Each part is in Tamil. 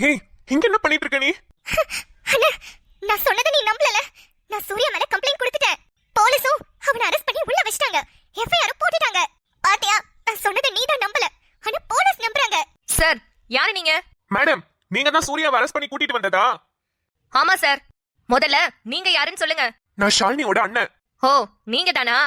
ஏய், இங்க என்ன பண்ணிட்டு இருக்க நீ? அண்ணா, நான் சொன்னதை நீ நம்பலல. நான் சூர்யா மேல கம்ப்ளைண்ட் கொடுத்துட்டேன். போலீஸும் அவனை அரெஸ்ட் பண்ணி உள்ள வச்சிட்டாங்க. எஃப்ஐஆர் போட்டுட்டாங்க. பாத்தியா, நான் சொன்னதை நீ தான் நம்பல. ஆனா போலீஸ் நம்புறாங்க. சார், யாரு நீங்க? மேடம், நீங்க தான் சூர்யாவை அரெஸ்ட் பண்ணி கூட்டிட்டு வந்ததா? ஆமா சார். முதல்ல நீங்க யாருன்னு சொல்லுங்க. நான் ஷாலினியோட அண்ணன். ஓ, நீங்க தானா?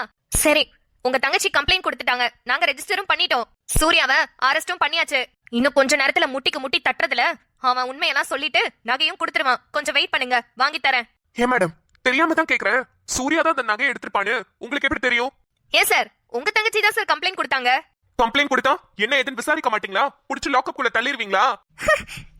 சரி, உங்க தங்கச்சி கம்ப்ளைண்ட் கொடுத்துட்டாங்க. நாங்க ரெஜிஸ்டரும் பண்ணிட்டோம். சூர்யாவை அரெஸ்டும் பண்ணியாச்சு. இன்னும் கொஞ்ச நேரத்துல முட்டிக்கு முட்டி தட்டுறதுல அவன் உண்மையெல்லாம் சொல்லிட்டு நகையும் கொடுத்துருவான். கொஞ்சம் வெயிட் பண்ணுங்க, வாங்கி தரேன். ஏன் மேடம், தெரியாம தான் கேக்குறேன். சூர்யா தான் அந்த நகையை எடுத்துப்பான்னு உங்களுக்கு எப்படி தெரியும்? ஏன் சார், உங்க தங்கச்சி தான் சார் கம்ப்ளைண்ட் கொடுத்தாங்க. கம்ப்ளைண்ட் கொடுத்தா என்ன ஏதுன்னு விசாரிக்க மாட்டீங்களா? புடிச்சு லாக்அப் குள்ள தள்ளிடுவீங்களா?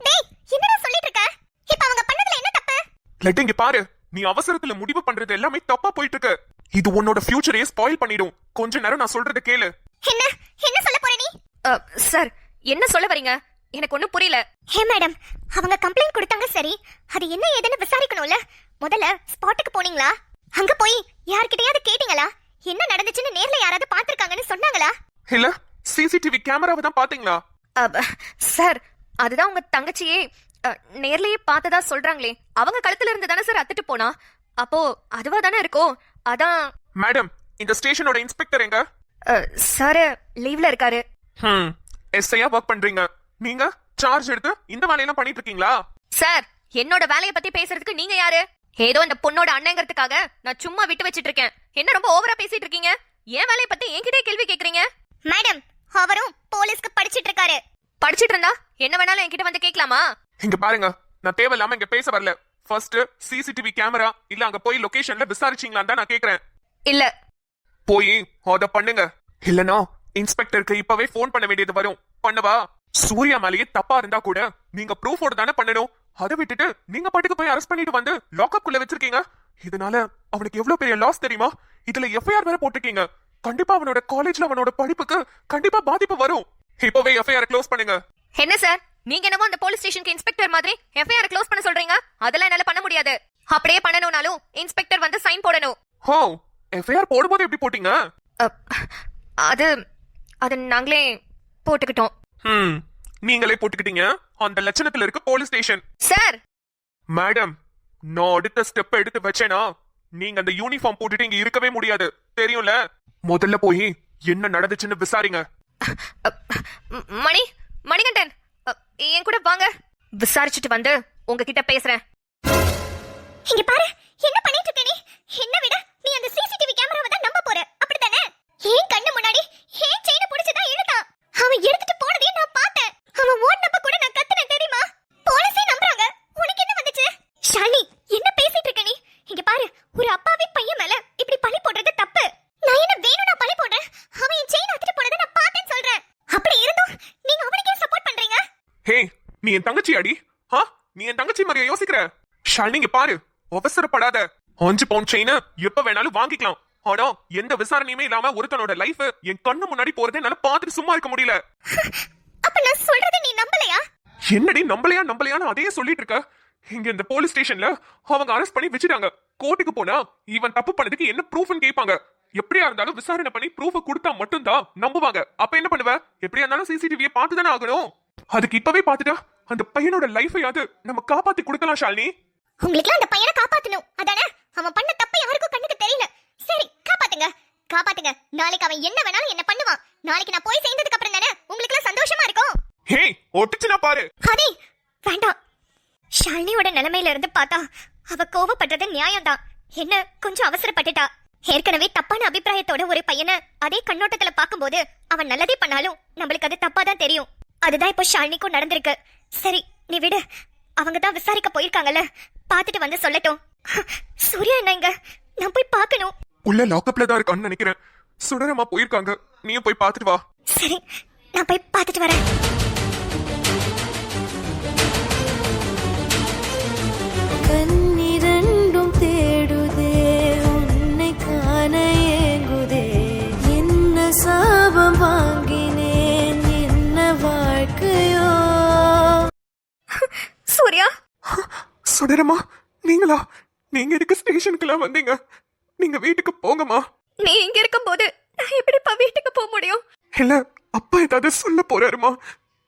டேய், என்னடா சொல்லிட்டு இருக்க? இப்ப அவங்க பண்ணதுல என்ன தப்பு? லட்டு, இங்க பாரு. நீ அவசரத்துல முடிவு பண்றது எல்லாமே தப்பா போயிட்டு இருக்கு. இது உன்னோட ஃபியூச்சரையே ஸ்பாயில் பண்ணிடும். கொஞ்ச நேரம் நான் சொல்றத கேளு. என்ன என்ன சொல்ல போற நீ? சார், என்ன சொல்ல வரீங்க? எனக்கு ஒண்ணும் புரியல. ஹே மேடம், அவங்க கம்ப்ளைண்ட் கொடுத்தாங்க. சரி, அது என்ன ஏதுன்னு விசாரிக்கணும்ல. முதல்ல ஸ்பாட்டுக்கு போனீங்களா? அங்க போய் யார்கிட்டயாவது கேட்டீங்களா? என்ன நடந்துச்சுன்னு நேர்ல யாராவது பாத்துருக்காங்கன்னு சொன்னாங்களா? இல்ல, சிசிடிவி கேமராவை தான் பாத்தீங்களா? சார், அதுதான் உங்க தங்கச்சியே நேர்லயே பார்த்ததா சொல்றாங்களே. அவங்க கழுத்துல இருந்து தானே சார் அத்துட்டு போனா. அப்போ அதுவா தானே இருக்கும். அதான். மேடம், இந்த ஸ்டேஷனோட இன்ஸ்பெக்டர் எங்க? சார் லீவ்ல இருக்காரு. எஸ்ஐயா ஒர்க் பண்றீங்க. நீங்க சார்ஜ் எடுத்து இந்த வேலையெல்லாம் பண்ணிட்டு இருக்கீங்களா? சார், என்னோட வேலைய பத்தி பேசுறதுக்கு நீங்க யாரு? ஏதோ இந்த பொண்ணோட அண்ணங்கிறதுக்காக நான் சும்மா விட்டு வச்சிட்டு இருக்கேன். என்ன ரொம்ப ஓவரா பேசிட்டு இருக்கீங்க? என் வேலைய பத்தி என்கிட்டே கேள்வி கேக்குறீங்க? மேடம், அவரும் போலீஸ்க்கு படிச்சிட்டு இருக்காரு. படிச்சிட்டு இருந்தா என்ன வேணாலும் என்கிட்ட வந்து கேட்கலாமா? இங்க பாருங்க, நான் தேவையில்லாம இங்க பேச வரல. ஃபர்ஸ்ட் சிசிடிவி கேமரா இல்ல அங்க போய் லொகேஷன்ல விசாரிச்சீங்களான்னு தான் நான் கேக்குறேன். இல்ல. போய் அத பண்ணுங்க. இல்லனா இன்ஸ்பெக்டருக்கு இப்பவே போன் பண்ண வேண்டியது வரும். பண்ணவா? சூர்யா மேலேயே தப்பா இருந்தா கூட நீங்க ப்ரூஃபோட தானே பண்ணணும். அதை விட்டுட்டு நீங்க பாட்டுக்கு போய் அரெஸ்ட் பண்ணிட்டு வந்து லாக்அப் குள்ள வச்சிருக்கீங்க. இதனால அவனுக்கு எவ்வளவு பெரிய லாஸ் தெரியுமா? இதுல எஃப்ஐஆர் வேற போட்டிருக்கீங்க. கண்டிப்பா அவனோட காலேஜ்ல அவனோட படிப்புக்கு கண்டிப்பா பாதிப்பு வரும். இப்பவே எஃப்ஐஆர் க்ளோஸ் பண்ணுங்க. என்ன சார், நீங்க என்னமோ அந்த போலீஸ் ஸ்டேஷனுக்கு இன்ஸ்பெக்டர் மாதிரி எஃப்ஐஆர் க்ளோஸ் பண்ண சொல்றீங்க? அதெல்லாம் என்னால பண்ண முடியாது. அப்படியே பண்ணணும்னாலும் இன்ஸ்பெக்டர் வந்து சைன் போடணும். ஹோ, எஃப்ஐஆர் போடும்போது எப்படி போட்டீங்க? அது அது நாங்களே போட்டுக்கிட்டோம். நீங்களே போட்டுக்கிட்டீங்க. அந்த லட்சணத்துல இருக்கு போலீஸ் ஸ்டேஷன். சார், மேடம், நான் அடுத்த ஸ்டெப் எடுத்து வச்சேனா நீங்க அந்த யூனிஃபார்ம் போட்டுட்டு இங்க இருக்கவே முடியாது. தெரியும்ல? முதல்ல போய் என்ன நடந்துச்சுன்னு விசாரிங்க. மணிகண்டன், என் கூட வாங்க. விசாரிச்சுட்டு வந்து உங்ககிட்ட பேசுறேன். இங்க பாரு, என்ன பண்ணிட்டு இருக்க நீ? என்ன விட நீ அந்த சிசிடிவி கேமராவை தான் நம்ப போற, அப்படிதானே? ஏன் கண்ணு முன்னாடி ஏன் செயினை புடிச்சதா இழுத்தான். அவன் எடுத்துட்டு போனதே நான் பார்த்தேன். அவன் ஓடுனப்ப கூட நான் கத்துனேன், தெரியுமா? போலீஸே நம்புறாங்க. உனக்கு என்ன வந்துச்சு? ஷாலினி, என்ன பேசிட்டு இருக்க நீ? இங்க பாரு, ஒரு அப்பாவி பையன் மேல இப்படி பழி போடுறது தப்பு. நான் என்ன வேணும்னா பழி போடுறேன்? அவன் என் செயின் எடுத்துட்டு போனதை நான் பார்த்தேன்னு சொல்றேன். அப்படி இருந்தும் நீங்க அவனுக்கே சப்போர்ட் பண்றீங்க. ஹே, நீ என் தங்கச்சி அடி. நீ என் தங்கச்சி மாதிரியா யோசிக்கிற? ஷாலினி, இங்க பாரு, அவசரப்படாத. 5 பவுண்ட் செயினை எப்ப வேணாலும் வாங்கிக்கலாம். ஆனா எந்த விசாரணையுமே இல்லாம ஒருத்தனோட லைஃப் என் கண்ணு முன்னாடி போறதே என்னால பாத்துட்டு சும்மா இருக்க முடியல. அப்ப நான் சொல்றதை நீ நம்பலையா? என்னடி நம்பலையான்னு அதையே சொல்லிட்டு இருக்க? இங்க இந்த போலீஸ் ஸ்டேஷன்ல அவங்க அரெஸ்ட் பண்ணி வச்சிட்டாங்க. கோர்ட்டுக்கு போனா இவன் தப்பு பண்ணதுக்கு என்ன ப்ரூஃப்னு கேட்பாங்க. எப்படியா இருந்தாலும் விசாரணை பண்ணி ப்ரூஃப் கொடுத்தா மட்டும்தான் நம்புவாங்க. அப்ப என்ன பண்ணுவ? எப்படியா இருந்தாலும் சிசிடிவியை பார்த்து தானே ஆகணும். அதுக்கு இப்பவே பார்த்துட்டா அந்த பையனோட லைஃபையாவது நம்ம காப்பாத்தி கொடுக்கலாம். ஷாலினி, உங்களுக்கு அந்த பையனை காப்பாத்தணும், அதானே? அவன் பண்ண தப்பு யாருக்கும் கண்ணுக்கு தெரியல. சரி, காப்பாத்துங்க காப்பாத்துங்க. நாளைக்கு அவன் என்ன வேணாலும் என்ன பண்ணுவான். நாளைக்கு நான் போய் சேர்ந்ததுக்கு அப்புறம் தானே உங்களுக்கு சந்தோஷமா இருக்கும். ஹே, ஒட்டிச்சுனா பாரு. ஹரி, வேண்டாம். ஷாலினியோட நிலைமையில இருந்து பார்த்தா அவ கோவப்படுறது நியாயம்தான். என்ன கொஞ்சம் அவசரப்பட்டுட்டா. ஏற்கனவே தப்பான அபிப்பிராயத்தோட ஒரு பையனை அதே கண்ணோட்டத்துல பாக்கும்போது அவன் நல்லதே பண்ணாலும் நம்மளுக்கு அது தப்பா தான் தெரியும். அதுதான் இப்போ ஷாலினிக்கும் நடந்திருக்கு. சரி, நீ விடு. அவங்க தான் விசாரிக்க போயிருக்காங்கல்ல, பாத்துட்டு வந்து சொல்லட்டும். சூர்யா என்ன இங்க? நான் போய் பார்க்கணும். உள்ள லாக்அப்ல தான் இருக்கான்னு நினைக்கிறேன். சுடரமா போயிருக்காங்க. நீயும் போய் பார்த்துட்டு வா. சரி, நான் போய் பார்த்துட்டு வரேன். கண்ணிரண்டும் தேடுதே, உன்னை காண ஏங்குதே. என்ன சாபம் வாங்கினேன், என்ன வாழ்க்கையோ. சூர்யா, சுடரமா, நீங்களா? நீங்க எதுக்கு ஸ்டேஷனுக்குலாம் வந்தீங்க? நீங்க வீட்டுக்கு போங்கம்மா. நீ இங்க இருக்கும்போது நான் எப்படிப்பா வீட்டுக்கு போக முடியும்? இல்ல, அப்பா ஏதாவது சொல்ல போறாருமா.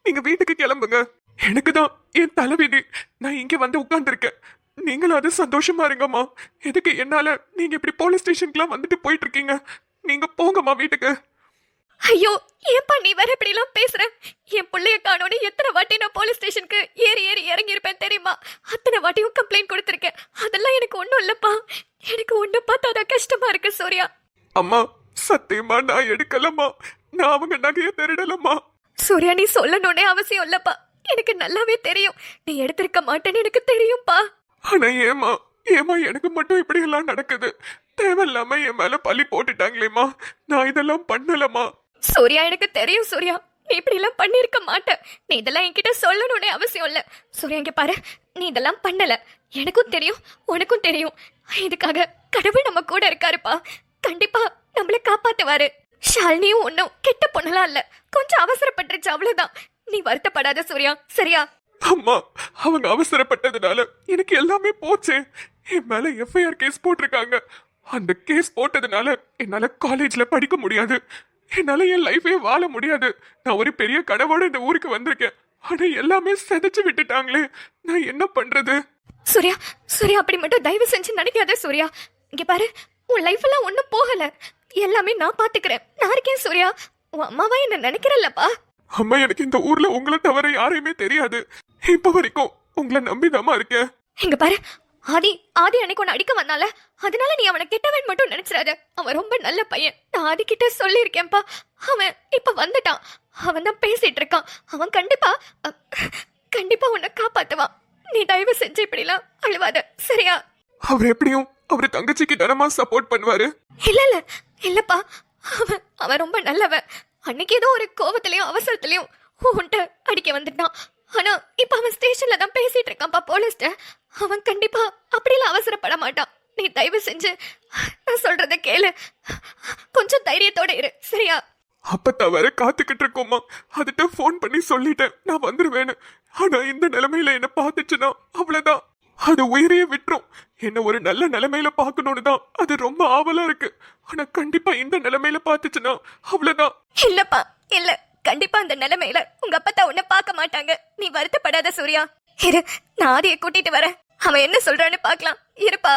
நீங்க வீட்டுக்கு கிளம்புங்க. எனக்கு தான் என் தலைவிதி. நான் இங்க வந்து உட்கார்ந்துருக்கேன். நீங்களும் அது சந்தோஷமா இருங்கம்மா. எதுக்கு என்னால நீங்க இப்படி போலீஸ் ஸ்டேஷனுக்குலாம் வந்துட்டு போயிட்டு இருக்கீங்க? நீங்க போங்கம்மா வீட்டுக்கு. ஐயோ ஏன்பா நீ வேற இப்படி எல்லாம் பேசுற? என் பிள்ளைய காணோன்னு எத்தனை வாட்டி நான் போலீஸ் ஸ்டேஷனுக்கு ஏறி ஏறி இறங்கி இருப்பேன் தெரியுமா? அத்தனை வாட்டியும் கம்ப்ளைண்ட் கொடுத்திருக்கேன். அதெல்லாம் எனக்கு ஒண்ணும் இல்லப்பா. எனக்கு ஒண்ணு பார்த்தாதான் கஷ்டமா இருக்கு சூர்யா. அம்மா சத்தியமா நான் எடுக்கலம்மா. நான் அவங்க நகைய திருடலம்மா. சூர்யா நீ சொல்லணும்னே அவசியம் இல்லப்பா. எனக்கு நல்லாவே தெரியும் நீ எடுத்திருக்க மாட்டேன்னு எனக்கு தெரியும்பா. ஆனா ஏமா ஏமா எனக்கு மட்டும் இப்படி எல்லாம் நடக்குது? தேவையில்லாம என் மேல பழி போட்டுட்டாங்களேம்மா. நான் இதெல்லாம் பண்ணலம்மா. சூர்யா எனக்கு தெரியும் சூர்யா, நீ இப்படி எல்லாம் பண்ணிருக்க மாட்ட. நீ இதெல்லாம் என்கிட்ட சொல்லணும்னே அவசியம் இல்ல. சூர்யா இங்க பாரு, நீ இதெல்லாம் பண்ணல. எனக்கும் தெரியும் உனக்கும் தெரியும். இதுக்காக கடவுள் நம்ம கூட இருக்காருப்பா. கண்டிப்பா நம்மள காப்பாத்துவாரு. ஷாலினியும் ஒன்னும் கெட்ட பொண்ணலாம் இல்ல, கொஞ்சம் அவசரப்பட்டுருச்சு அவ்வளவுதான். நீ வருத்தப்படாத சூர்யா, சரியா? அம்மா அவங்க அவசரப்பட்டதுனால எனக்கு எல்லாமே போச்சு. என் மேல எஃப்ஐஆர் கேஸ் போட்டிருக்காங்க. அந்த கேஸ் போட்டதுனால என்னால காலேஜ்ல படிக்க முடியாது. என்னால என் லைஃபே வாழ முடியாது. நான் ஒரு பெரிய கனவோட இந்த ஊருக்கு வந்திருக்கேன். ஆனா எல்லாமே செதைச்சு விட்டுட்டாங்களே. நான் என்ன பண்றது? சூர்யா சூர்யா அப்படி மட்டும் தயவு செஞ்சு நினைக்காத சூர்யா. இங்க பாரு, உன் லைஃப் எல்லாம் ஒண்ணும் போகல. எல்லாமே நான் பாத்துக்கிறேன். நான் இருக்கேன் சூர்யா. உன் அம்மாவா என்ன நினைக்கிறல்லப்பா. அம்மா எனக்கு இந்த ஊர்ல உங்களை தவிர யாரையுமே தெரியாது. இப்ப வரைக்கும் உங்களை நம்பிதாம்மா இருக்கேன். இங்க பாரு, ஆதி அன்னைக்கு உன்னை அடிக்க வந்தால, அதனால நீ அவனை கெட்டவன் மட்டும் நினைச்சிடாத. அவன் ரொம்ப நல்ல பையன். நான் ஆதி கிட்ட சொல்லியிருக்கேன்ப்பா. அவன் இப்ப வந்துட்டான். அவன் தான் பேசிட்டு இருக்கான். அவன் கண்டிப்பா உன்னை காப்பாத்துவான். நீ தயவு செஞ்சு இப்படிலாம் அழுவாத, சரியா? அவர் எப்படியும் அவர் தங்கச்சிக்கு தனமா சப்போர்ட் பண்ணுவாரு. இல்லப்பா, அவன் ரொம்ப நல்லவன். அன்னைக்கு ஏதோ ஒரு கோவத்திலயும் அவசரத்திலயும் உன்கிட்ட அடிக்க வந்துட்டான். ஆனா இப்ப அவன் ஸ்டேஷன்ல தான் பேசிட்டு இருக்கான்ப்பா போலீஸ்ட. அவன் கண்டிப்பா அப்படிலாம் அவசரப்பட மாட்டான். நீ தயவு செஞ்சு நான் சொல்றத கேளு. கொஞ்சம் தைரியத்தோட இரு, சரியா? அப்ப தவிர காத்துக்கிட்டு இருக்கோமா. அதுட்ட போன் பண்ணி சொல்லிட்டேன் நான் வந்துருவேன்னு. ஆனா இந்த நிலைமையில என்ன பாத்துச்சுன்னா அவ்வளவுதான். அது உயிரையே விட்டுரும். என்ன ஒரு நல்ல நிலைமையில பாக்கணும்னு தான் அது ரொம்ப ஆவலா இருக்கு. ஆனா கண்டிப்பா இந்த நிலைமையில பாத்துச்சுன்னா அவ்வளவுதான். இல்லப்பா இல்ல, கண்டிப்பா அந்த நிலைமையில உங்க அப்பா உன்னை பார்க்க மாட்டாங்க. நீ வருத்தப்படாத சூர்யா. இரு, நான் ஆதியை கூட்டிட்டு வரேன். அவன் என்ன சொல்றான்னு பாக்கலாம். இருப்பா.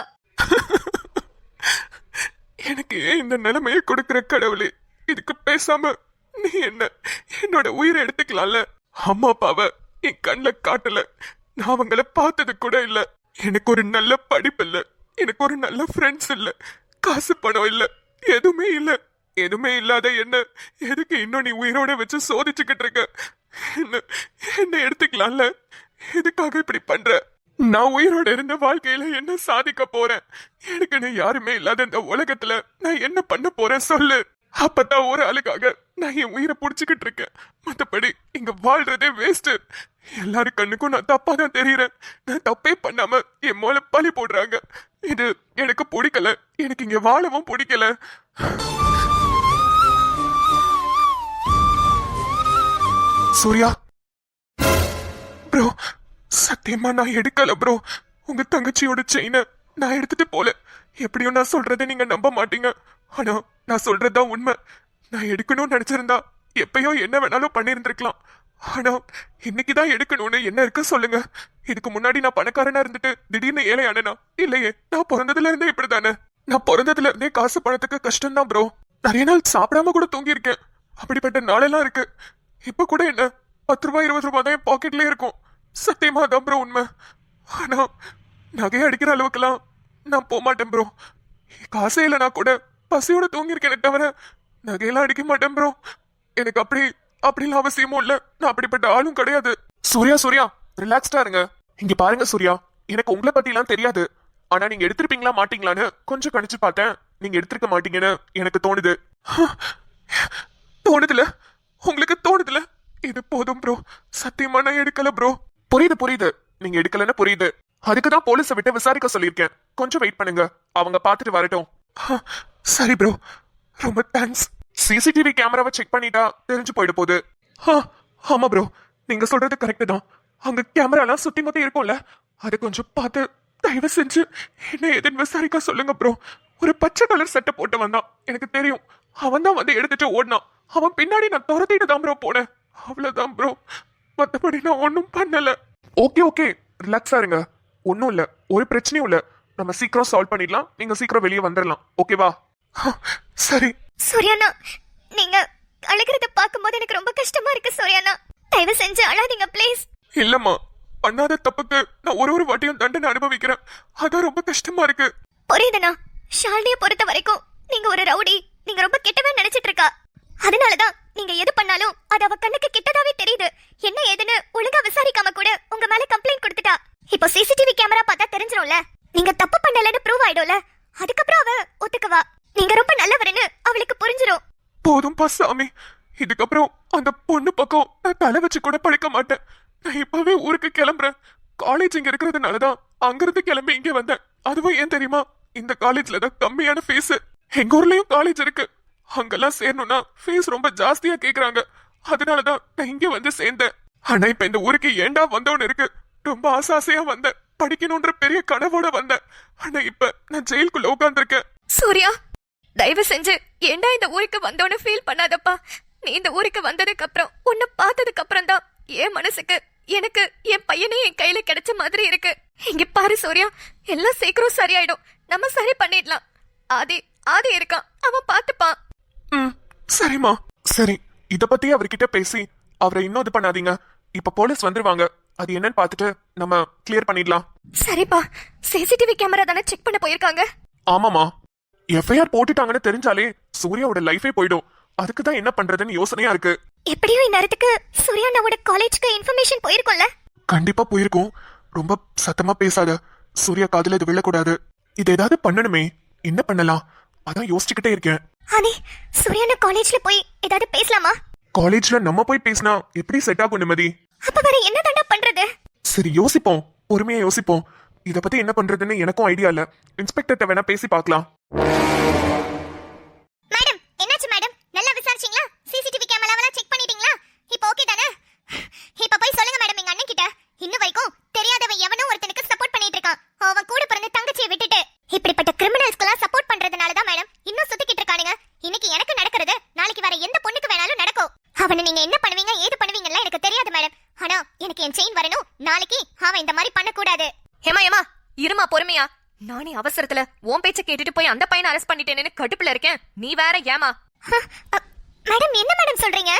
எனக்கு ஏன் இந்த நிலைமையை கொடுக்கிற கடவுளே? இதுக்கு பேசாம நீ என்னோட உயிரை எடுத்துக்கலாம்ல. அம்மா அப்பாவை என் கண்ணுல காட்டல. நான் அவங்கள பார்த்தது கூட இல்ல. எனக்கு ஒரு நல்ல படிப்பு இல்ல. எனக்கு ஒரு நல்ல ஃப்ரெண்ட்ஸ் இல்ல. காசு பணம் இல்ல. எதுவுமே இல்ல. எதுவுமே இல்லாத என்ன எதுக்கு இன்னும் நீ உயிரோட வச்சு சோதிச்சுக்கிட்டு இருக்க? என்ன எடுத்துக்கலாம்ல. எதுக்காக இப்படி பண்ற? நான் உயிரோட இருந்த வாழ்க்கையில என்ன சாதிக்க போறேன்? எனக்குன்னு யாருமே இல்லாத இந்த உலகத்துல நான் என்ன பண்ண போறேன் சொல்லு. அப்பதான் ஒரு ஆளுக்காக நான் என் உயிரை புடிச்சுக்கிட்டு இருக்கேன். மத்தபடி இங்க வாழ்றதே வேஸ்ட். எல்லாரும் கண்ணுக்கும் நான் தப்பா தான் தெரியுறேன். நான் தப்பே பண்ணாம என் மேல பழி போடுறாங்க. இது எனக்கு பிடிக்கல. எனக்கு இங்க வாழவும் பிடிக்கல. சூர்யா ப்ரோ, சத்தியமா நான் எடுக்கல ப்ரோ. உங்க தங்கச்சியோட செயினை நான் எடுத்துட்டு போல. எப்படியும் நான் சொல்றதை நீங்க நம்ப மாட்டீங்க. ஆனா நான் சொல்றதுதான் உண்மை. நான் எடுக்கணும்னு நினைச்சிருந்தா எப்பயோ என்ன வேணாலும் பண்ணிருந்திருக்கலாம். ஆனா இன்னைக்குதான் எடுக்கணும்னு என்ன இருக்கு சொல்லுங்க. இதுக்கு முன்னாடி நான் பணக்காரனா இருந்துட்டு திடீர்னு ஏழையானனா? இல்லையே. நான் பிறந்ததுல இருந்தே இப்படிதானே. நான் பிறந்ததுல இருந்தே காசு பணத்துக்கு கஷ்டம்தான் ப்ரோ. நிறைய நாள் சாப்பிடாம கூட தூங்கி இருக்கேன். அப்படிப்பட்ட நாளெல்லாம் இருக்கு. இப்ப கூட என்ன 10 ரூபாய் 20 ரூபாய் தான் என் பாக்கெட்லயே இருக்கும். சத்தியமா தான் ப்ரோ உண்மை. ஆனா நகையை அடிக்கிற அளவுக்குலாம் நான் போக மாட்டேன் ப்ரோ. காசே இல்லைனா கூட பசியோட தூங்கியிருக்கேனே தவிர நகையெல்லாம் அடிக்க மாட்டேன் ப்ரோ. எனக்கு அப்படிலாம் அவசியமும் இல்ல. நான் அப்படிப்பட்ட ஆளும் கிடையாது. சூர்யா ரிலாக்ஸ்டா இருங்க. இங்க பாருங்க சூர்யா, எனக்கு உங்களை பத்தி எல்லாம் தெரியாது. ஆனா நீங்க எடுத்திருப்பீங்களா மாட்டீங்களான்னு கொஞ்சம் கணிச்சு பார்த்தேன். நீங்க எடுத்திருக்க மாட்டீங்கன்னு எனக்கு தோணுது. தோணுதுல உங்களுக்கு தோணுதுல? இது போதும் ப்ரோ. சத்தியமா நான் எடுக்கல ப்ரோ. புரியுது. நீங்க எடுக்கலன்னு புரியுது. அதுக்குதான் போலீஸை விட்டு விசாரிக்க சொல்லியிருக்கேன். கொஞ்சம் வெயிட் பண்ணுங்க, அவங்க பார்த்துட்டு வரட்டும். சரி ப்ரோ, ரொம்ப தேங்க்ஸ். சிசிடிவி கேமராவை செக் பண்ணிட்டா தெரிஞ்சு போயிட போகுது. ஆமா ப்ரோ, நீங்க சொல்றது கரெக்ட் தான். அங்க கேமராலாம் சுத்தி முத்தி இருக்கும்ல, அதை கொஞ்சம் பார்த்து தயவு செஞ்சு என்ன ஏதுன்னு விசாரிக்க சொல்லுங்க ப்ரோ. ஒரு பச்சை கலர் சட்டை போட்டு வந்தான், எனக்கு தெரியும். அவன் தான் வந்து எடுத்துட்டு ஓடினான். அவன் பின்னாடி நான் துரத்திட்டு தான் ப்ரோ போனேன். அவ்வளவுதான் ப்ரோ, மத்தபடி நான் ஒன்றும் பண்ணல. ஓகே ஓகே, ரிலாக்ஸா இருங்க. ஒன்றும் இல்ல, ஒரு பிரச்சனையும் இல்ல. நம்ம சீக்கிரம் சால்வ் பண்ணிடலாம். நீங்க சீக்கிரம் வெளியே வந்துடலாம். ஓகேவா? சரி. சூர்யாண்ணா, நீங்க அழுகிறத பார்க்கும்போது எனக்கு ரொம்ப கஷ்டமா இருக்கு சூர்யாண்ணா. தயவு செஞ்சு அழாதீங்க ப்ளீஸ். இல்லம்மா, பண்ணாத தப்புக்கு நான் ஒரு வாட்டியும் தண்டனை அனுபவிக்கிறேன். அதான் ரொம்ப கஷ்டமா இருக்கு. புரியுதுண்ணா. ஷாலினிய பொறுத்த வரைக்கும் நீங்க ஒரு ரவுடி, நீங்க ரொம்ப கெட்டவன் நினைச்சிட்டு இருக்கா. அதனாலதான் நீங்க எது பண்ணாலும் அது அவ கண்ணுக்கு கெட்டதாவே தெரியுது. என்ன ஏதுன்னு ஒழுங்கா விசாரிக்காம கூட உங்க மேல கம்ப்ளைண்ட் கொடுத்துட்டா. இப்போ சிசிடிவி கேமரா பார்த்தா தெரிஞ்சிரும்ல, நீங்க தப்பு பண்ணலன்னு ப்ரூவ் ஆயிடும்ல. அதுக்கப்புறம் அவ ஒத்துக்குவா. நீங்க ரொம்ப நல்லவருன்னு அவளுக்கு புரிஞ்சிரும். போதும்பா சாமி, இதுக்கப்புறம் அந்த பொண்ணு பக்கம் நான் தலை வச்சு கூட படுக்க மாட்டேன். நான் இப்பவே ஊருக்கு கிளம்புறேன். காலேஜ் இங்க இருக்கிறதுனாலதான் அங்கிருந்து கிளம்பி இங்க வந்தேன். அதுவும் ஏன் தெரியுமா, இந்த காலேஜ்ல தான் கம்மியான ஃபீஸ். எங்க ஊர்லயும் காலேஜ் இருக்கு, அங்கெல்லாம் சேரணும்னா ஃபீஸ் ரொம்ப ஜாஸ்தியா கேக்குறாங்க. அதனாலதான் நான் இங்க வந்து சேர்ந்தேன். ஆனா இப்ப இந்த ஊருக்கு ஏண்டா வந்தோன்னு இருக்கு. ரொம்ப ஆசையா வந்தேன், படிக்கணும்ன்ற பெரிய கனவோட வந்தேன். ஆனா இப்ப நான் ஜெயிலுக்குள்ள உட்கார்ந்துருக்கேன். சூர்யா, தயவு செஞ்சு ஏண்டா இந்த ஊருக்கு வந்தோன்னு ஃபீல் பண்ணாதப்பா. நீ இந்த ஊருக்கு வந்ததுக்கு அப்புறம், உன்னை பார்த்ததுக்கு அப்புறம் தான் என் மனசுக்கு எனக்கு என் பையனே என் கையில கிடைச்ச மாதிரி இருக்கு. இங்க பாரு சூர்யா, எல்லாம் சீக்கிரம் சரியாயிடும். நம்ம சரி பண்ணிடலாம். ஆதி ஆதி இருக்கான், அவன் பாத்துப்பான். சரிம்மா, சரி. இத பத்தி அவர்கிட்ட பேசி அவரை இன்னும் இது பண்ணாதீங்க. இப்ப போலீஸ் வந்துருவாங்க, அது என்னன்னு பார்த்துட்டு நம்ம கிளியர் பண்ணிடலாம். சரிப்பா, சிசிடிவி கேமரா தானே செக் பண்ண போயிருக்காங்க. ஆமாமா, எஃப்ஐஆர் போட்டுட்டாங்கன்னு தெரிஞ்சாலே சூர்யாவோட லைஃபே போயிடும். அதுக்கு தான் என்ன பண்றதுன்னு யோசனையா இருக்கு. எப்படியும் இந்நேரத்துக்கு சூர்யாண்ணாவோட காலேஜ்க்கு இன்ஃபர்மேஷன் போயிருக்கும்ல. கண்டிப்பா போயிருக்கும். ரொம்ப சத்தமா பேசாத, சூர்யா காதுல இது விழக்கூடாது. இது ஏதாவது பண்ணணுமே, என்ன பண்ணலாம் அதான் யோசிச்சுக்கிட்டே இருக்கேன். ஆனே, சூர்யாண்ணா காலேஜ்ல போய் ஏதாவது பேசலாமா? காலேஜ்ல நம்ம போய் பேசினா எப்படி செட் ஆகும் நிம்மதி? அப்ப வேற என்ன தாண்டா பண்றது? சரி யோசிப்போம், பொறுமையா யோசிப்போம். இத பத்தி என்ன பண்றதுன்னு எனக்கும் ஐடியா இல்ல. இன்ஸ்பெக்டர்ட்ட வேணா பேசி பார்க்கலாம். மேடம், என்னாச்சு மேடம்? நல்லா விசாரிச்சீங்களா? சிசிடிவி கேமராவெல்லாம் செக் பண்ணிட்டீங்களா? இப்போ ஓகே தானே? இப்ப போய் சொல்லுங்க மேடம் எங்க அண்ணன் கிட்ட. இன்னும் வரைக்கும் தெரியாதவன் எவனோ ஒருத்தனுக்கு சப்போர்ட் பண்ணிட்டு இருக்கான். அவன் கூட பிறந்த தங்கச்சியை விட்டுட்டு. இப்படிப்பட்ட கிரிமினல்ஸ்க்கெல்லாம் சப்போர்ட் பண்றதுனால தான் மேடம் இன்னும் சுத்திக்கிட்டு இருக்கானுங்க. இன்னைக்கு எனக்கு நடக்கிறது நாளைக்கு வேற எந்த பொண்ணுக்கு வேணாலும் நடக்கும். அவனை நீங்க என்ன பண்ணுவீங்க ஏது பண்ணுவீங்கலாம் எனக்கு தெரியாது மேடம். ஆனா எனக்கு என் செயின் வரணும். நாளைக்கு அவன் இந்த மாதிரி பண்ணக்கூடாது. ஏமா ஏமா இருமா, பொறுமையா. நானே அவசரத்துல உன் பேச்ச கேட்டுட்டு போய் அந்த பையனை அரெஸ்ட் பண்ணிட்டேன்னு கடுப்புல இருக்கேன். நீ வேற ஏமா? மேடம் என்ன மேடம் சொல்றீங்க?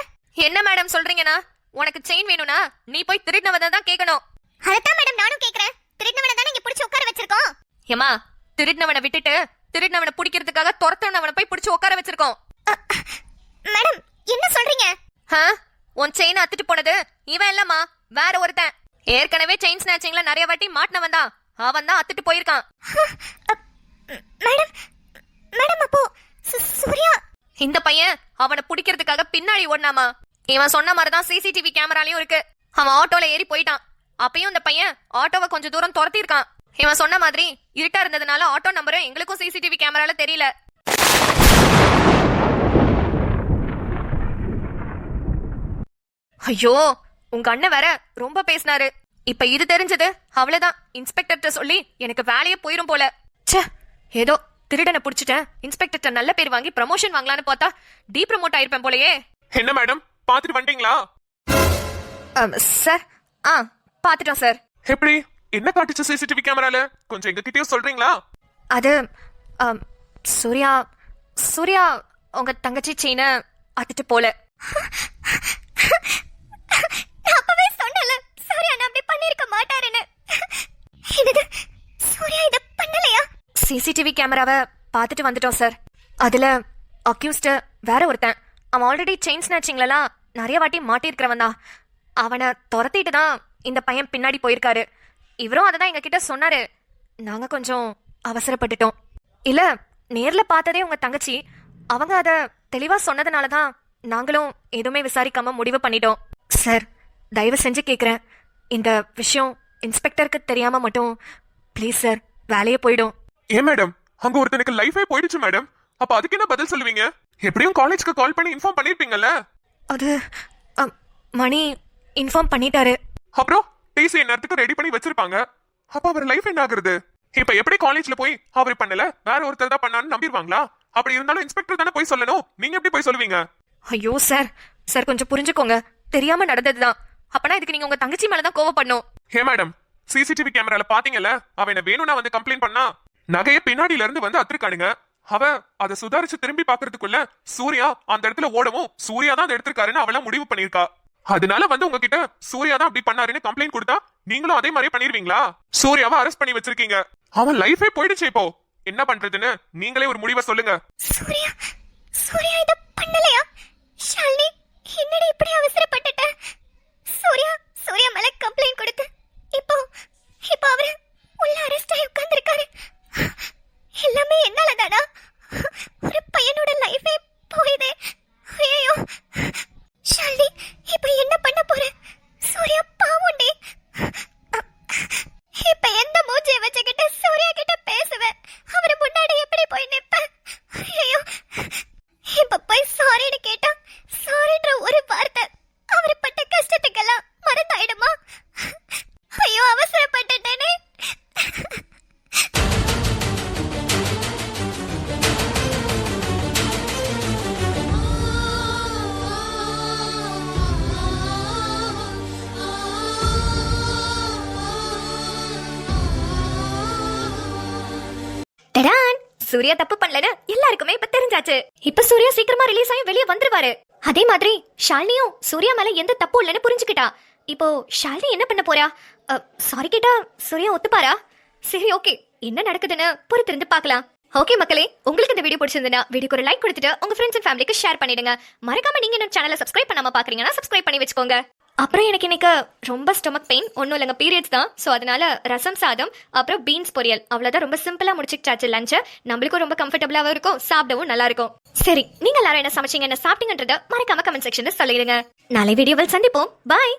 என்ன மேடம் சொல்றீங்கன்னா, உனக்கு செயின் வேணும்னா நீ போய் திருடினவனை தான் கேட்கணும். அதத்தான் மேடம் நானும் கேக்குறேன். திருடினவனை தானே இங்க பிடிச்சு உட்கார வச்சிருக்கோம். ஏமா, திருடினவனை விட்டுட்டு திருடினவனை பிடிக்கிறதுக்காக துரத்துனவனை போய் பிடிச்சு உட்கார வச்சிருக்கோம். மேடம் என்ன சொல்றீங்க? உன் செயின் அத்துட்டு போனது இவன் இல்லம்மா, வேற ஒருத்தன். ஏற்கனவே செயின் ஸ்நாச்சிங்ல நிறைய வாட்டி மாட்டினவன் தான். அவன் தான் அத்துட்டு போயிருக்கான். மேடம் மேடம் அப்போ சூர்யா இந்த பையன் அவனை பிடிக்கிறதுக்காக பின்னாடி ஓடினாமா. இவன் சொன்ன மாதிரிதான் சிசிடிவி கேமராலையும் இருக்கு. அவன் ஆட்டோல ஏறி போயிட்டான். அப்பயும் இந்த பையன் ஆட்டோவை கொஞ்சம் தூரம் துரத்தி இருக்கான். இவன் சொன்ன மாதிரி இருட்டா இருந்ததுனால ஆட்டோ நம்பரும் எங்களுக்கும் சிசிடிவி கேமரால தெரியல. ஐயோ, உங்க அண்ணன் வேற ரொம்ப பேசினாரு. இப்ப இது தெரிஞ்சது அவ்வளவுதான். இன்ஸ்பெக்டர்ட்ட சொல்லி எனக்கு வேலையே போயிரும் போல. ச்சே, ஏதோ திருடனை புடிச்சிட்டேன். இன்ஸ்பெக்டர்ட்ட நல்ல பேர் வாங்கி ப்ரமோஷன் வாங்கலான்னு பார்த்தா டீ ப்ரமோட் ஆயிருப்பேன் போலயே. என்ன மேடம், பாத்துட்டு வந்துட்டீங்களா? சார், பாத்துட்டோம் சார். எப்படி, என்ன காட்டுச்சு சிசிடிவி கேமரால? கொஞ்சம் எங்க கிட்டயும் சொல்றீங்களா? அது சூர்யா சூர்யா உங்க தங்கச்சி செயினை அத்துட்டு போல. அப்பவே சொன்னல சூர்யா நான் அப்படி பண்ணிருக்க மாட்டாருன்னு. இது சூர்யா இத பண்ணலையா? சிசிடிவி கேமராவை பார்த்துட்டு வந்துட்டோம் சார். அதுல அக்யூஸ்ட் வேற ஒருத்தன். அவன் ஆல்ரெடி செயின் ஸ்நாச்சிங்லாம் நிறைய வாட்டி மாட்டிருக்கிறவன் தான். அவனை துரத்திட்டு தான் இந்த பையன் பின்னாடி போயிருக்காரு. இவரும் அதை தான் எங்க கிட்ட சொன்னாரு. நாங்க கொஞ்சம் அவசரப்பட்டுட்டோம். இல்ல, நேர்ல பார்த்ததே உங்க தங்கச்சி. அவங்க அதை தெளிவா சொன்னதுனால தான் நாங்களும் எதுவுமே விசாரிக்காம முடிவு பண்ணிட்டோம். சார், தயவு செஞ்சு கேட்குறேன், இந்த விஷயம் இன்ஸ்பெக்டருக்கு தெரியாம மட்டும் ப்ளீஸ் சார், வேலையே போயிடும். ஏன் மேடம், அங்க ஒருத்தனுக்கு லைஃபே போயிடுச்சு மேடம். அப்ப அதுக்கு என்ன பதில் சொல்லுவீங்க? எப்படியும் காலேஜ்க்கு கால் பண்ணி இன்ஃபார்ம் பண்ணிருப்பீங்கல்ல? அது மணி இன்ஃபார்ம் பண்ணிட்டாரு. அப்புறம் டிசி நேரத்துக்கு ரெடி பண்ணி வச்சிருப்பாங்க. அப்ப அவர் லைஃப் என்ன ஆகுறது? இப்ப எப்படி காலேஜ்ல போய் அவர் பண்ணல வேற ஒருத்தர் தான் பண்ணான்னு நம்பிடுவாங்களா? அப்படி இருந்தாலும் இன்ஸ்பெக்டர் தானே போய் சொல்லணும். நீங்க எப்படி போய் சொல்லுவீங்க? ஐயோ சார், சார் கொஞ்சம் புரிஞ்சுக்கோங்க. தெரியாம நடந்ததுதான். அப்பனா இதுக்கு நீங்க உங்க தங்கச்சி மேலதான் கோவப்படணும். ஹே மேடம், சிசிடிவி கேமரால பாத்தீங்கல்ல, அவ என்ன வேணும்னா வந்து கம்ப்ளைண்ட் பண்ணா நகைய பின்னாடில இருந்து வந்து அத்திருக்கானுங்க. அவ அதை சுதாரிச்சு திரும்பி பாக்குறதுக்குள்ள சூர்யா அந்த இடத்துல ஓடவும் சூர்யா தான் அதை எடுத்திருக்காருன்னு அவள முடிவு பண்ணிருக்கா. அதனால வந்து உங்ககிட்ட சூர்யா தான் அப்படி பண்ணாருன்னு கம்ப்ளைண்ட் கொடுத்தா நீங்களும் அதே மாதிரி பண்ணிருவீங்களா? சூர்யாவை அரெஸ்ட் பண்ணி வச்சிருக்கீங்க. அவன் லைஃபே போயிடுச்சு. இப்போ என்ன பண்றதுன்னு நீங்களே ஒரு முடிவை சொல்லுங்க. சூர்யா சூர்யா இத பண்ணலையா? ஷாலினி என்னடி இப்படி அவசரப்பட்டுட்ட? சூர்யா சூர்யா மேல கம்ப்ளைண்ட் கொடுத்து இப்போ அவரு உள்ள அரெஸ்ட் ஆகி உட்கார்ந்திருக்காரு. எல்லாமே என்னாலதானா? ஒரு பையனோட லைஃபே போயிதே. ஐயோ ஷாலினி, இப்போ என்ன பண்ண போற? சூர்யா பாவம்டி. இப்ப எந்த மூஞ்சியை வச்சுக்கிட்டு சூர்யா கிட்ட பேசுவேன்? அவரு முன்னாடி எப்படி போய் நிப்பேன்? ஐயோ, இப்ப போய் சாரின்னு கேட்டா சாரின்ற ஒரு வார்த்தை அவரு பட்ட கஷ்டத்துக்கெல்லாம் மறந்தாயிடுமா? ஐயோ அவசரப்பட்டுட்டேனே. டடான், சூர்யா தப்பு பண்ணலன்னு எல்லாருக்குமே இப்ப தெரிஞ்சாச்சு. இப்ப சூர்யா சீக்கிரமா ரிலீஸ் ஆகி வெளியே வந்துருவாரு. அதே மாதிரி ஷாலினியும் சூர்யா மேல எந்த தப்பு இல்லைன்னு புரிஞ்சுக்கிட்டா. இப்போ ஷாலினி என்ன பண்ண போறா? சாரி கேட்டா சூர்யா ஒத்துப்பாரா? சரி, ஓகே, என்ன நடக்குதுன்னு பொறுத்திருந்து பார்க்கலாம். ஓகே மக்களே, உங்களுக்கு இந்த வீடியோ பிடிச்சிருந்தா வீடியோக்கு ஒரு லைக் கொடுத்துட்டு உங்க ஃப்ரெண்ட்ஸ் அண்ட் ஃபேமிலிக்கு ஷேர் பண்ணிடுங்க. மறக்காம நீங்க இந்த சேனலை சப்ஸ்கிரைப் பண்ணாம பாக்குறீங்கன்னா சப்ஸ்கிரைப் பண்ணி வச்சுக்கோங்க. அப்புறம் எனக்கு இன்னைக்கு ரொம்ப ஸ்டொமக் பெயின், ஒன்றும் இல்லைங்க, பீரியட்ஸ் தான். ஸோ அதனால ரசம் சாதம் அப்புறம் பீன்ஸ் பொரியல், அவ்வளோதான். ரொம்ப சிம்பிளா முடிச்சுக்கிட்டாச்சு லஞ்சை. நம்மளுக்கும் ரொம்ப கம்ஃபர்டபுளாகவும் இருக்கும், சாப்பிடவும் நல்லா இருக்கும். சரி, நீங்க எல்லாரும் என்ன சமைச்சீங்க, என்ன சாப்பிட்டீங்கன்றத மறக்காம கமெண்ட் செக்ஷன்ல சொல்லிடுங்க. நாளை வீடியோவில் சந்திப்போம். பாய்.